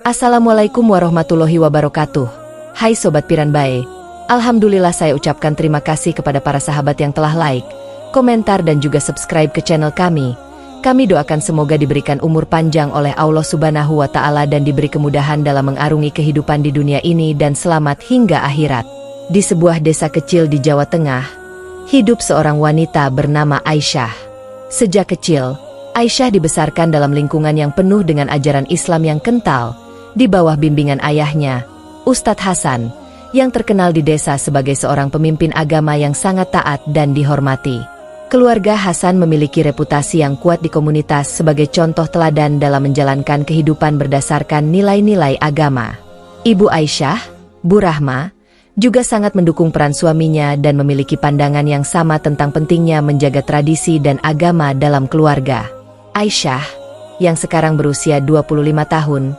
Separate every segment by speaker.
Speaker 1: Assalamualaikum warahmatullahi wabarakatuh. Hai Sobat Piranbae, Alhamdulillah saya ucapkan terima kasih kepada para sahabat yang telah like, komentar dan juga subscribe ke channel kami. Kami doakan semoga diberikan umur panjang oleh Allah Subhanahu wa Ta'ala dan diberi kemudahan dalam mengarungi kehidupan di dunia ini dan selamat hingga akhirat. Di sebuah desa kecil di Jawa Tengah, hidup seorang wanita bernama Aisyah. Sejak kecil, Aisyah dibesarkan dalam lingkungan yang penuh dengan ajaran Islam yang kental, di bawah bimbingan ayahnya, Ustadz Hasan, yang terkenal di desa sebagai seorang pemimpin agama yang sangat taat dan dihormati. Keluarga Hasan memiliki reputasi yang kuat di komunitas sebagai contoh teladan dalam menjalankan kehidupan berdasarkan nilai-nilai agama. Ibu Aisyah, Bu Rahma, juga sangat mendukung peran suaminya dan memiliki pandangan yang sama tentang pentingnya menjaga tradisi dan agama dalam keluarga. Aisyah, yang sekarang berusia 25 tahun,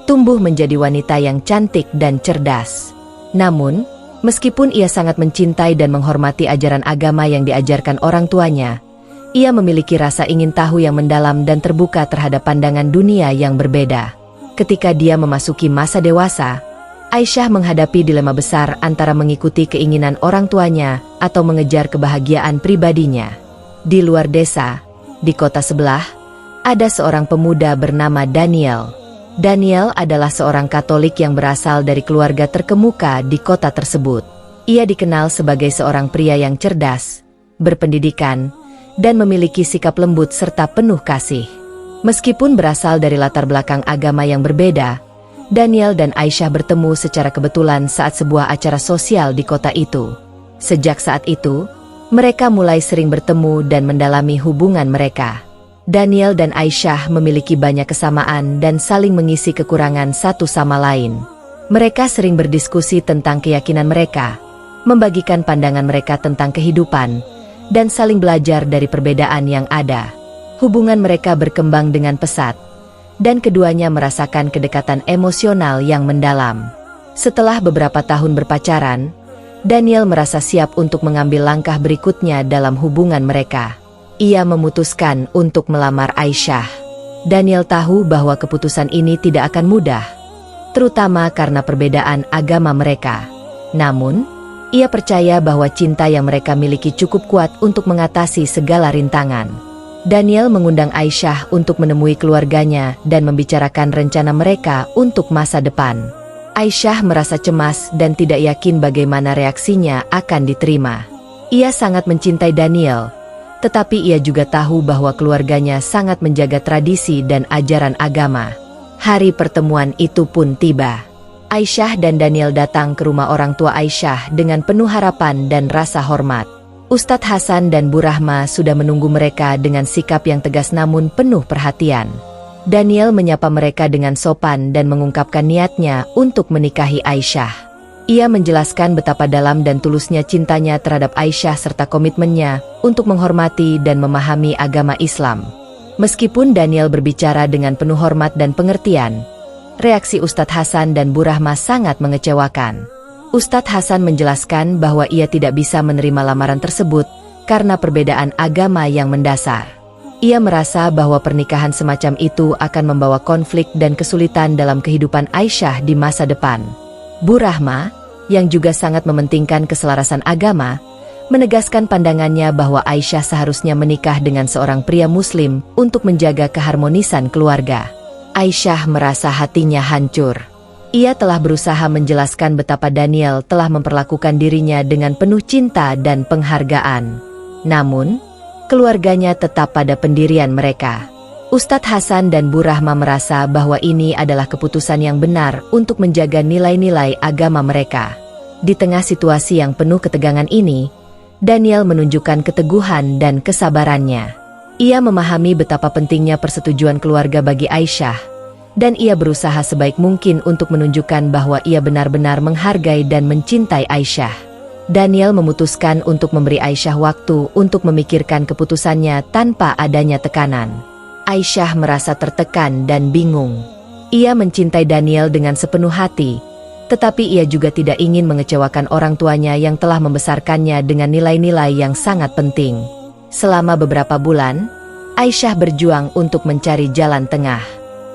Speaker 1: tumbuh menjadi wanita yang cantik dan cerdas. Namun, meskipun ia sangat mencintai dan menghormati ajaran agama yang diajarkan orang tuanya, ia memiliki rasa ingin tahu yang mendalam dan terbuka terhadap pandangan dunia yang berbeda. Ketika dia memasuki masa dewasa, Aisyah menghadapi dilema besar antara mengikuti keinginan orang tuanya atau mengejar kebahagiaan pribadinya. Di luar desa, di kota sebelah, ada seorang pemuda bernama Daniel. Daniel adalah seorang Katolik yang berasal dari keluarga terkemuka di kota tersebut. Ia dikenal sebagai seorang pria yang cerdas, berpendidikan, dan memiliki sikap lembut serta penuh kasih. Meskipun berasal dari latar belakang agama yang berbeda, Daniel dan Aisyah bertemu secara kebetulan saat sebuah acara sosial di kota itu. Sejak saat itu, mereka mulai sering bertemu dan mendalami hubungan mereka. Daniel dan Aisyah memiliki banyak kesamaan dan saling mengisi kekurangan satu sama lain. Mereka sering berdiskusi tentang keyakinan mereka, membagikan pandangan mereka tentang kehidupan, dan saling belajar dari perbedaan yang ada. Hubungan mereka berkembang dengan pesat, dan keduanya merasakan kedekatan emosional yang mendalam. Setelah beberapa tahun berpacaran, Daniel merasa siap untuk mengambil langkah berikutnya dalam hubungan mereka. Ia memutuskan untuk melamar Aisyah. Daniel tahu bahwa keputusan ini tidak akan mudah, terutama karena perbedaan agama mereka. Namun, ia percaya bahwa cinta yang mereka miliki cukup kuat untuk mengatasi segala rintangan. Daniel mengundang Aisyah untuk menemui keluarganya dan membicarakan rencana mereka untuk masa depan. Aisyah merasa cemas dan tidak yakin bagaimana reaksinya akan diterima. Ia sangat mencintai Daniel, tetapi ia juga tahu bahwa keluarganya sangat menjaga tradisi dan ajaran agama. Hari pertemuan itu pun tiba. Aisyah dan Daniel datang ke rumah orang tua Aisyah dengan penuh harapan dan rasa hormat. Ustadz Hasan dan Bu Rahma sudah menunggu mereka dengan sikap yang tegas namun penuh perhatian. Daniel menyapa mereka dengan sopan dan mengungkapkan niatnya untuk menikahi Aisyah. Ia menjelaskan betapa dalam dan tulusnya cintanya terhadap Aisyah serta komitmennya untuk menghormati dan memahami agama Islam. Meskipun Daniel berbicara dengan penuh hormat dan pengertian, reaksi Ustadz Hasan dan Bu Rahma sangat mengecewakan. Ustadz Hasan menjelaskan bahwa ia tidak bisa menerima lamaran tersebut karena perbedaan agama yang mendasar. Ia merasa bahwa pernikahan semacam itu akan membawa konflik dan kesulitan dalam kehidupan Aisyah di masa depan. Bu Rahma, yang juga sangat mementingkan keselarasan agama, menegaskan pandangannya bahwa Aisyah seharusnya menikah dengan seorang pria Muslim untuk menjaga keharmonisan keluarga. Aisyah merasa hatinya hancur. Ia telah berusaha menjelaskan betapa Daniel telah memperlakukan dirinya dengan penuh cinta dan penghargaan. Namun, keluarganya tetap pada pendirian mereka. Ustadz Hasan dan Bu Rahma merasa bahwa ini adalah keputusan yang benar untuk menjaga nilai-nilai agama mereka. Di tengah situasi yang penuh ketegangan ini, Daniel menunjukkan keteguhan dan kesabarannya. Ia memahami betapa pentingnya persetujuan keluarga bagi Aisyah, dan ia berusaha sebaik mungkin untuk menunjukkan bahwa ia benar-benar menghargai dan mencintai Aisyah. Daniel memutuskan untuk memberi Aisyah waktu untuk memikirkan keputusannya tanpa adanya tekanan. Aisyah merasa tertekan dan bingung. Ia mencintai Daniel dengan sepenuh hati, tetapi ia juga tidak ingin mengecewakan orang tuanya yang telah membesarkannya dengan nilai-nilai yang sangat penting. Selama beberapa bulan, Aisyah berjuang untuk mencari jalan tengah.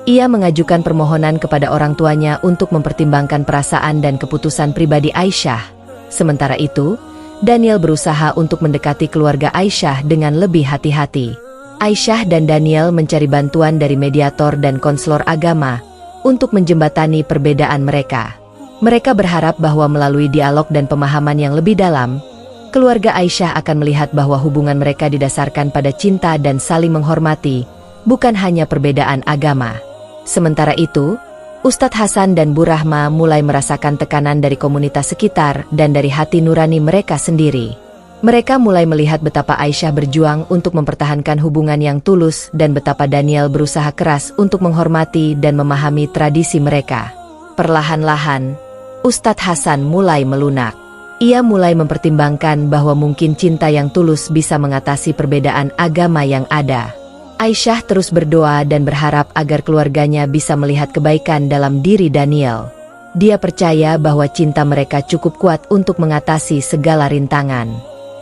Speaker 1: Ia mengajukan permohonan kepada orang tuanya untuk mempertimbangkan perasaan dan keputusan pribadi Aisyah. Sementara itu, Daniel berusaha untuk mendekati keluarga Aisyah dengan lebih hati-hati. Aisyah dan Daniel mencari bantuan dari mediator dan konselor agama untuk menjembatani perbedaan mereka. Mereka berharap bahwa melalui dialog dan pemahaman yang lebih dalam, keluarga Aisyah akan melihat bahwa hubungan mereka didasarkan pada cinta dan saling menghormati, bukan hanya perbedaan agama. Sementara itu, Ustadz Hasan dan Bu Rahma mulai merasakan tekanan dari komunitas sekitar dan dari hati nurani mereka sendiri. Mereka mulai melihat betapa Aisyah berjuang untuk mempertahankan hubungan yang tulus dan betapa Daniel berusaha keras untuk menghormati dan memahami tradisi mereka. Perlahan-lahan, Ustadz Hasan mulai melunak. Ia mulai mempertimbangkan bahwa mungkin cinta yang tulus bisa mengatasi perbedaan agama yang ada. Aisyah terus berdoa dan berharap agar keluarganya bisa melihat kebaikan dalam diri Daniel. Dia percaya bahwa cinta mereka cukup kuat untuk mengatasi segala rintangan.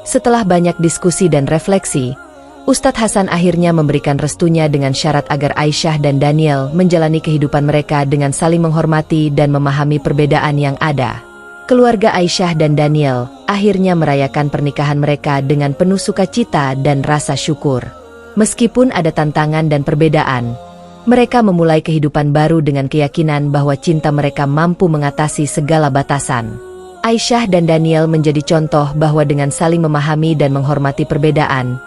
Speaker 1: Setelah banyak diskusi dan refleksi, Ustadz Hasan akhirnya memberikan restunya dengan syarat agar Aisyah dan Daniel menjalani kehidupan mereka dengan saling menghormati dan memahami perbedaan yang ada. Keluarga Aisyah dan Daniel akhirnya merayakan pernikahan mereka dengan penuh sukacita dan rasa syukur. Meskipun ada tantangan dan perbedaan, mereka memulai kehidupan baru dengan keyakinan bahwa cinta mereka mampu mengatasi segala batasan. Aisyah dan Daniel menjadi contoh bahwa dengan saling memahami dan menghormati perbedaan,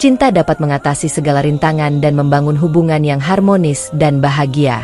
Speaker 1: cinta dapat mengatasi segala rintangan dan membangun hubungan yang harmonis dan bahagia.